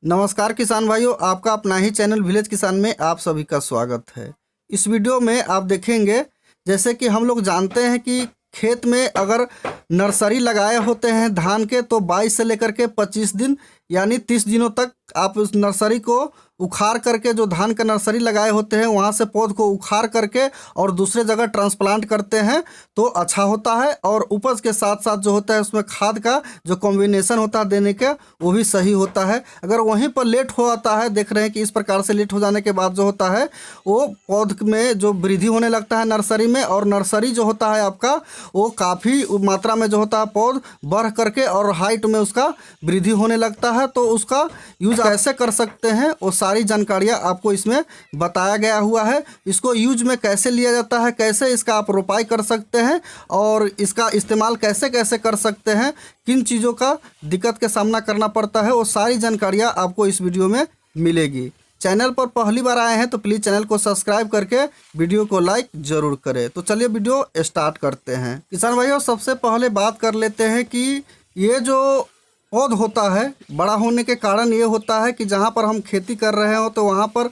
नमस्कार किसान भाइयों, आपका अपना ही चैनल विलेज किसान में आप सभी का स्वागत है। इस वीडियो में आप देखेंगे, जैसे कि हम लोग जानते हैं कि खेत में अगर नर्सरी लगाए होते हैं धान के, तो 22 से लेकर के 25 दिन यानी 30 दिनों तक आप उस नर्सरी को उखाड़ करके, जो धान का नर्सरी लगाए होते हैं वहाँ से पौध को उखाड़ करके और दूसरे जगह ट्रांसप्लांट करते हैं तो अच्छा होता है। और उपज के साथ साथ जो होता है उसमें खाद का जो कॉम्बिनेशन होता है देने का, वो भी सही होता है। अगर वहीं पर लेट हो जाता है, देख रहे हैं कि इस प्रकार से लेट हो जाने के बाद जो होता है वो पौध में जो वृद्धि होने लगता है नर्सरी में, और नर्सरी जो होता है आपका वो काफ़ी मात्रा में जो होता है पौध बढ़ करके और हाइट में उसका वृद्धि होने लगता है। तो उसका यूज कैसे कर सकते हैं वो सारी जानकारियाँ आपको इसमें बताया गया हुआ है। इसको यूज में कैसे लिया जाता है, कैसे इसका आप रोपाई कर सकते हैं और इसका इस्तेमाल कैसे कैसे कर सकते हैं, किन चीज़ों का दिक्कत का सामना करना पड़ता है, वो सारी जानकारियाँ आपको इस वीडियो में मिलेगी। चैनल पर पहली बार आए हैं तो प्लीज़ चैनल को सब्सक्राइब करके वीडियो को लाइक ज़रूर करें। तो चलिए वीडियो स्टार्ट करते हैं। किसान भाइयों, सबसे पहले बात कर लेते हैं कि ये जो पौध होता है बड़ा होने के कारण ये होता है कि जहाँ पर हम खेती कर रहे हो तो वहाँ पर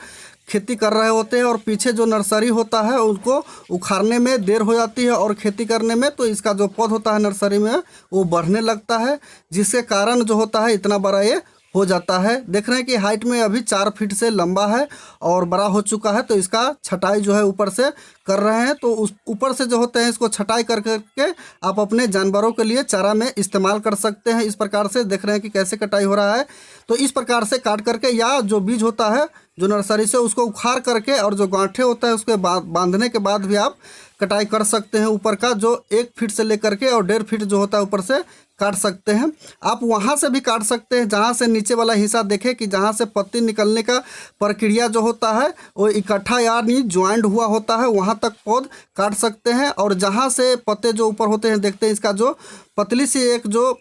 खेती कर रहे होते हैं और पीछे जो नर्सरी होता है उसको उखाड़ने में देर हो जाती है और खेती करने में, तो इसका जो पौध होता है नर्सरी में वो बढ़ने लगता है, जिसके कारण जो होता है इतना बड़ा ये हो जाता है। देख रहे हैं कि हाइट में अभी 4 फीट से लंबा है और बड़ा हो चुका है, तो इसका छटाई जो है ऊपर से कर रहे हैं। तो उस ऊपर से जो होते हैं इसको छटाई कर करके आप अपने जानवरों के लिए चारा में इस्तेमाल कर सकते हैं। इस प्रकार से देख रहे हैं कि कैसे कटाई हो रहा है। तो इस प्रकार से काट करके, या जो बीज होता है जो नर्सरी से उसको उखाड़ करके और जो गांठे होता है उसके बांधने के बाद भी आप कटाई कर सकते हैं। ऊपर का जो 1 फीट से लेकर के और 1.5 फीट जो होता है ऊपर से काट सकते हैं। आप वहाँ से भी काट सकते हैं जहाँ से नीचे वाला हिस्सा देखें कि जहाँ से पत्ती निकलने का प्रक्रिया जो होता है वो इकट्ठा यानी ज्वाइंट हुआ होता है, वहाँ तक पौध काट सकते हैं। और जहाँ से पत्ते जो ऊपर होते हैं, देखते हैं इसका जो पतली सी एक जो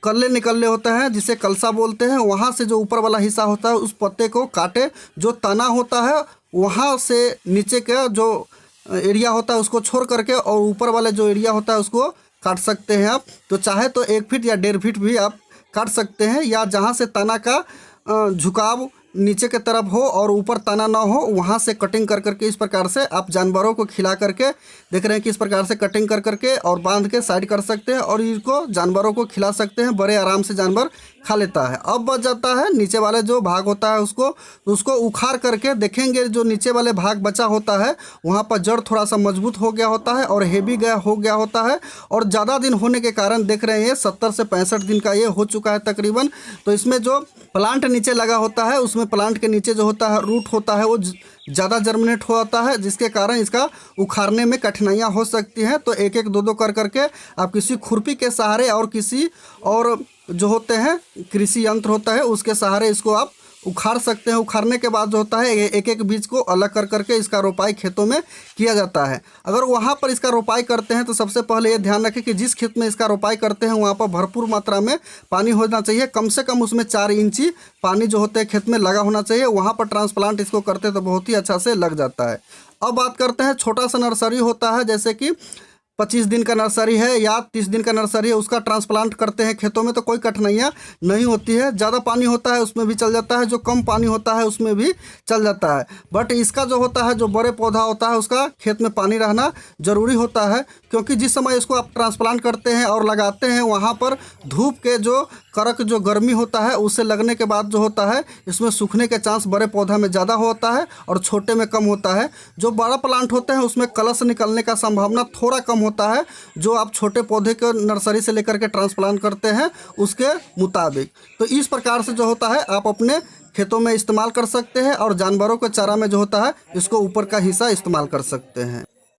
कल्ले निकलने होते हैं जिसे कलसा बोलते हैं, वहाँ से जो ऊपर वाला हिस्सा होता है उस पत्ते को काटे। जो तना होता है वहाँ से नीचे का जो एरिया होता है उसको छोड़ करके और ऊपर वाले जो एरिया होता है उसको काट सकते हैं आप। तो चाहे तो 1 फीट या 1.5 फीट भी आप काट सकते हैं, या जहाँ से तना का झुकाव नीचे के तरफ हो और ऊपर तना ना हो वहाँ से कटिंग कर करके इस प्रकार से आप जानवरों को खिला करके, देख रहे हैं कि इस प्रकार से कटिंग कर करके और बांध के साइड कर सकते हैं और इसको जानवरों को खिला सकते हैं। बड़े आराम से जानवर खा लेता है। अब बच जाता है नीचे वाले जो भाग होता है उसको उखाड़ करके देखेंगे, जो नीचे वाले भाग बचा होता है वहाँ पर जड़ थोड़ा सा मजबूत हो गया होता है और हेवी हो गया होता है, और ज़्यादा दिन होने के कारण देख रहे हैं 70 से 65 दिन का ये हो चुका है तकरीबन। तो इसमें जो प्लांट नीचे लगा होता है उसमें प्लांट के नीचे जो होता है रूट होता है वो ज़्यादा जर्मिनेट हो जाता है, जिसके कारण इसका उखाड़ने में कठिनाइयाँ हो सकती हैं। तो एक एक दो कर करके आप किसी खुरपी के सहारे और किसी और जो होते हैं कृषि यंत्र होता है उसके सहारे इसको आप उखाड़ सकते हैं। उखाड़ने के बाद जो होता है एक एक बीज को अलग कर करके इसका रोपाई खेतों में किया जाता है। अगर वहाँ पर इसका रोपाई करते हैं तो सबसे पहले ये ध्यान रखें कि जिस खेत में इसका रोपाई करते हैं वहाँ पर भरपूर मात्रा में पानी होना चाहिए। कम से कम उसमें 4 इंची पानी जो होते हैं खेत में लगा होना चाहिए। वहाँ पर ट्रांसप्लांट इसको करते हैं तो बहुत ही अच्छा से लग जाता है। अब बात करते हैं, छोटा सा नर्सरी होता है, जैसे कि 25 दिन का नर्सरी है या 30 दिन का नर्सरी है, उसका ट्रांसप्लांट करते हैं खेतों में तो कोई कठिनाइयाँ नहीं होती है। ज़्यादा पानी होता है उसमें भी चल जाता है, जो कम पानी होता है उसमें भी चल जाता है। बट इसका जो होता है, जो बड़े पौधा होता है उसका खेत में पानी रहना ज़रूरी होता है, क्योंकि जिस समय इसको आप ट्रांसप्लांट करते हैं और लगाते हैं वहाँ पर धूप के जो कड़क जो गर्मी होता है उससे लगने के बाद जो होता है इसमें सूखने के चांस बड़े पौधा में ज़्यादा होता है और छोटे में कम होता है। जो बड़ा प्लांट होते हैं उसमें कलश निकलने का संभावना थोड़ा कम होता है, जो आप छोटे पौधे को नर्सरी से लेकर के ट्रांसप्लांट करते हैं उसके मुताबिक। तो इस प्रकार से जो होता है आप अपने खेतों में इस्तेमाल कर सकते हैं और जानवरों के चारा में जो होता है इसको ऊपर का हिस्सा इस्तेमाल कर सकते हैं।